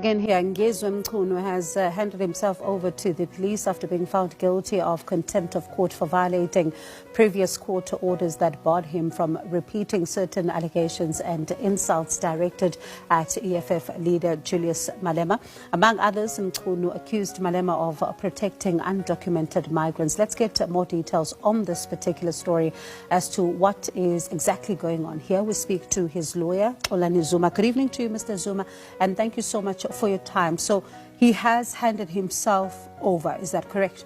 again here. Ngezwe Mchunu has handed himself over to the police after being found guilty of contempt of court for violating previous court orders that barred him from repeating certain allegations and insults directed at EFF leader Julius Malema. Among others, Mchunu accused Malema of protecting undocumented migrants. Let's get more details on this particular story as to what is exactly going on here. We speak to his lawyer, Olani Zuma. Good evening to you, Mr. Zuma, and thank you so much for your time. So he has handed himself over, is that correct?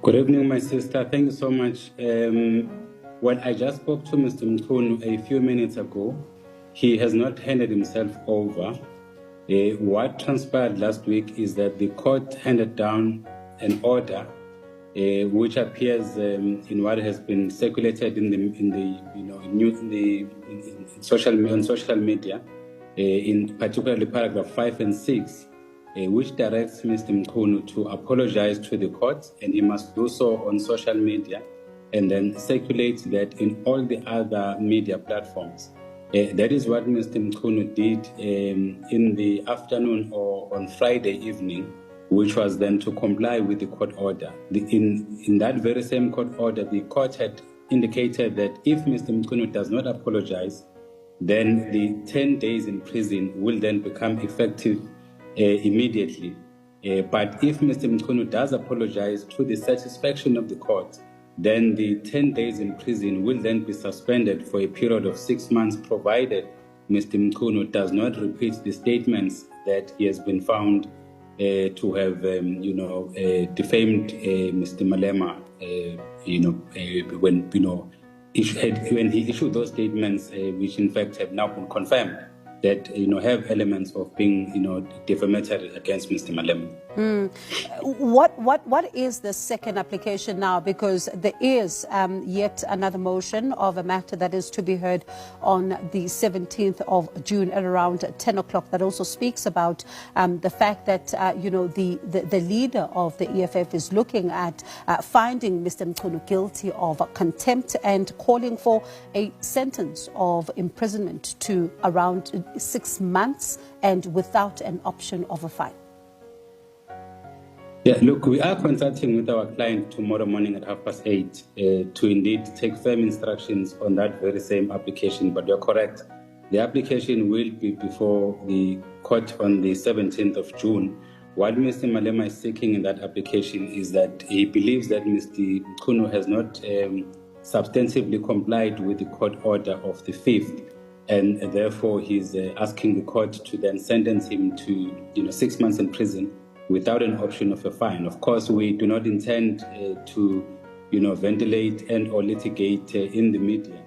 Good evening, my sister. Thank you so much. When I just spoke to Mr. Mchunu a few minutes ago, he has not handed himself over. What transpired last week is that the court handed down an order, which appears in what has been circulated on social media, in particularly paragraph 5 and 6. Which directs Mr. Mchunu to apologize to the court, and he must do so on social media and then circulate that in all the other media platforms. That is what Mr. Mchunu did in the afternoon or on Friday evening, which was then to comply with the court order. In that very same court order, the court had indicated that if Mr. Mchunu does not apologize, then the 10 days in prison will then become effective immediately. But if Mr. Mchunu does apologize to the satisfaction of the court, then the 10 days in prison will then be suspended for a period of 6 months, provided Mr. Mchunu does not repeat the statements that he has been found to have, defamed Mr. Malema, when he issued those statements, which in fact have now been confirmed, that have elements of being defamatory against Mr. Malema. What is the second application now? Because there is yet another motion of a matter that is to be heard on the 17th of June at around 10 o'clock that also speaks about the fact that the leader of the EFF is looking at finding Mr. Mchunu guilty of contempt and calling for a sentence of imprisonment to around 6 months and without an option of a fine. Yeah, look, we are consulting with our client tomorrow morning at 8:30 to indeed take firm instructions on that very same application. But you're correct. The application will be before the court on the 17th of June. What Mr. Malema is seeking in that application is that he believes that Mr. Mchunu has not substantively complied with the court order of the 5th. And therefore, he's asking the court to then sentence him to 6 months in prison without an option of a fine. Of course, we do not intend to ventilate and or litigate in the media.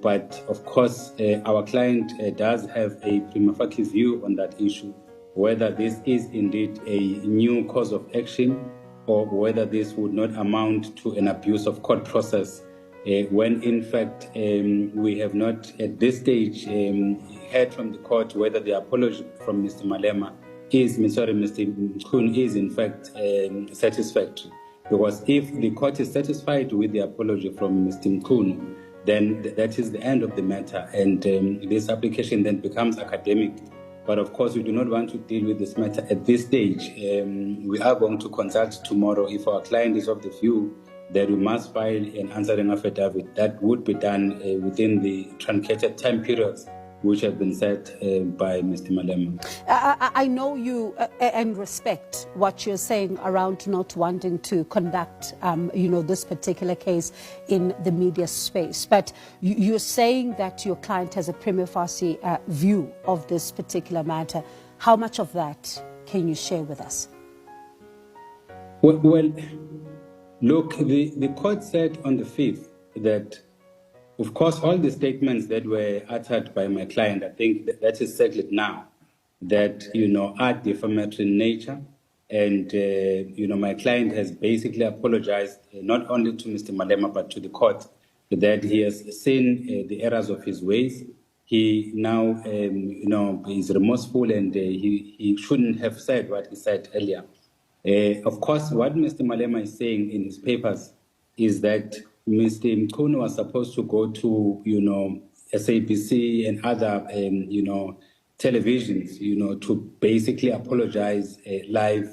But of course, our client does have a prima facie view on that issue, whether this is indeed a new cause of action or whether this would not amount to an abuse of court process, when in fact we have not at this stage heard from the court whether the apology from Mr. Malema Mr. Mchunu is in fact satisfactory. Because if the court is satisfied with the apology from Mr. Mchunu, then that is the end of the matter, and this application then becomes academic. But of course, we do not want to deal with this matter at this stage. We are going to consult tomorrow. If our client is of the view that we must file an answering affidavit, that would be done within the truncated time periods which have been set by Mr. Malema. I know you and respect what you're saying around not wanting to conduct, this particular case in the media space. But you're saying that your client has a prima facie view of this particular matter. How much of that can you share with us? Well, look, the court said on the 5th that, of course, all the statements that were uttered by my client, I think that is settled now, that, are defamatory in nature. And, my client has basically apologized not only to Mr. Malema, but to the court, that he has seen the errors of his ways. He now, is remorseful, and he shouldn't have said what he said earlier. Of course, what Mr. Malema is saying in his papers is that Mr. Mchunu was supposed to go to, SABC and other, televisions, to basically apologize live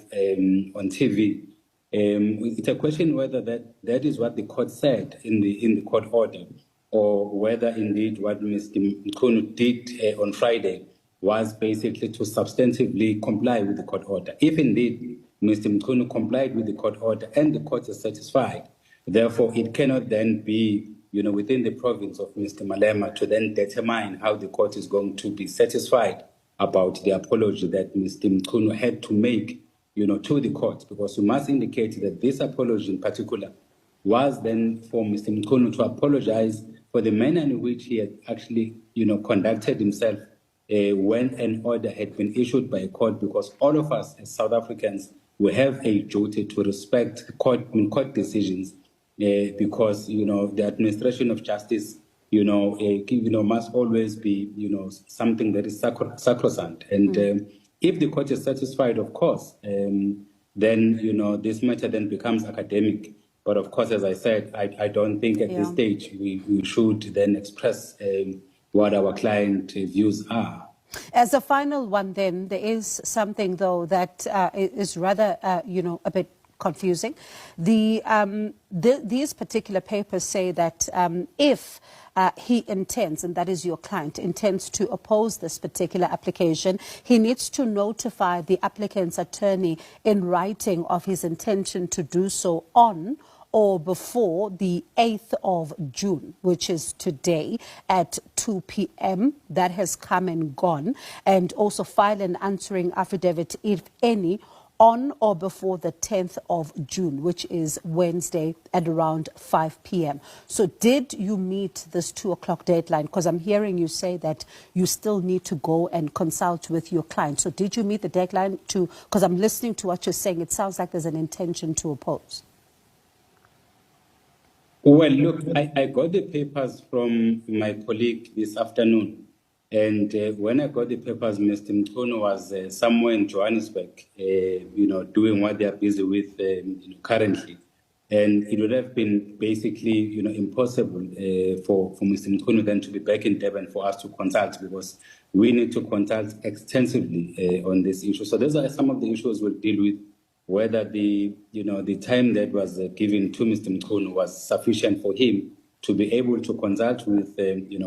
on TV. It's a question whether that is what the court said in the court order, or whether indeed what Mr. Mkhunu did on Friday was basically to substantively comply with the court order. If indeed Mr. Mkhunu complied with the court order and the court is satisfied, therefore it cannot then be within the province of Mr. Malema to then determine how the court is going to be satisfied about the apology that Mr. Mkhunu had to make, to the court, because we must indicate that this apology in particular was then for Mr. Mkhunu to apologize for the manner in which he had actually, conducted himself when an order had been issued by a court, because all of us as South Africans, we have a duty to respect court decisions, because the administration of justice must always be something that is sacrosanct, and if the court is satisfied, of course, then this matter then becomes academic. But of course, as I said, I don't think at this stage we should then express what our client views are. As a final one, then, there is something, though, that is rather, a bit confusing. These particular papers say that if he intends, and that is your client, intends to oppose this particular application, he needs to notify the applicant's attorney in writing of his intention to do so on or before the 8th of June, which is today at 2 p.m. That has come and gone. And also file an answering affidavit, if any, on or before the 10th of June, which is Wednesday at around 5 p.m. So did you meet this 2 o'clock deadline? Because I'm hearing you say that you still need to go and consult with your client. So did you meet the deadline because I'm listening to what you're saying. It sounds like there's an intention to oppose. Well, look, I got the papers from my colleague this afternoon. And when I got the papers, Mr. Mkhunu was somewhere in Johannesburg, doing what they are busy with currently. And it would have been basically, impossible for Mr. Mkhunu then to be back in Durban for us to consult, because we need to consult extensively on this issue. So those are some of the issues we'll deal with, whether the time that was given to Mr. Mkhunu was sufficient for him to be able to consult with,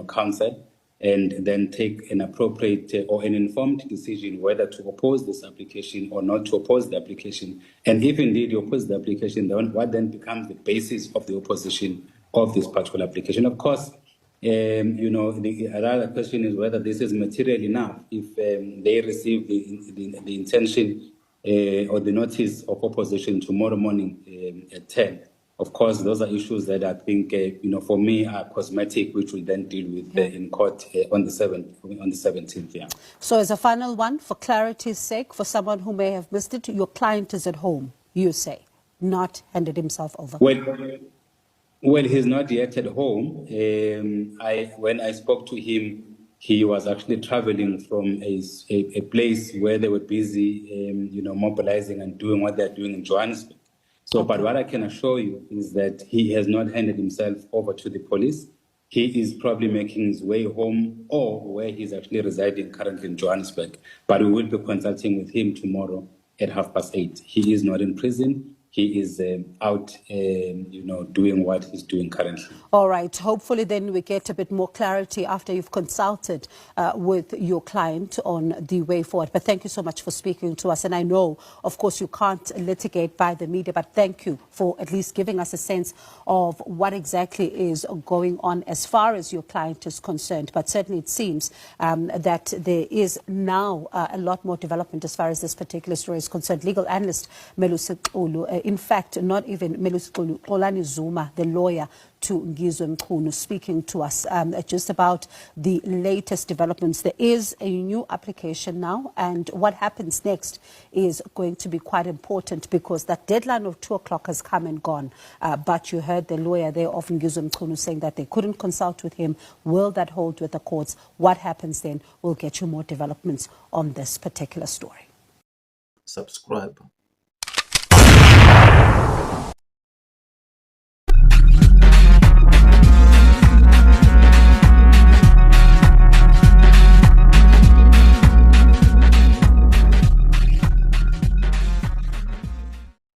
counsel, and then take an appropriate or an informed decision whether to oppose this application or not to oppose the application. And if indeed you oppose the application, then what then becomes the basis of the opposition of this particular application? Of course, the other question is whether this is material enough. If they receive the intention or the notice of opposition tomorrow morning at 10. Of course, those are issues that I think, for me, are cosmetic, which we'll then deal with in court on the 17th. Yeah. So as a final one, for clarity's sake, for someone who may have missed it, your client is at home, you say, not handed himself over. Well, he's not yet at home. When I spoke to him, he was actually traveling from a place where they were busy, mobilizing and doing what they're doing in Johannesburg. So, but what I can assure you is that he has not handed himself over to the police. He is probably making his way home, or where he's actually residing currently in Johannesburg. But we will be consulting with him tomorrow at 8:30. He is not in prison. He is out, doing what he's doing currently. All right. Hopefully then we get a bit more clarity after you've consulted with your client on the way forward. But thank you so much for speaking to us. And I know, of course, you can't litigate by the media, but thank you for at least giving us a sense of what exactly is going on as far as your client is concerned. But certainly it seems that there is now a lot more development as far as this particular story is concerned. Legal analyst Melusi Xulu, in fact, not even Melusi Xulu, Xolani Zuma, the lawyer to Ngizwe Mkhunu, speaking to us just about the latest developments. There is a new application now, and what happens next is going to be quite important, because that deadline of 2 o'clock has come and gone. But you heard the lawyer there of Ngizwe Mkhunu saying that they couldn't consult with him. Will that hold with the courts? What happens then? We'll get you more developments on this particular story. Subscribe.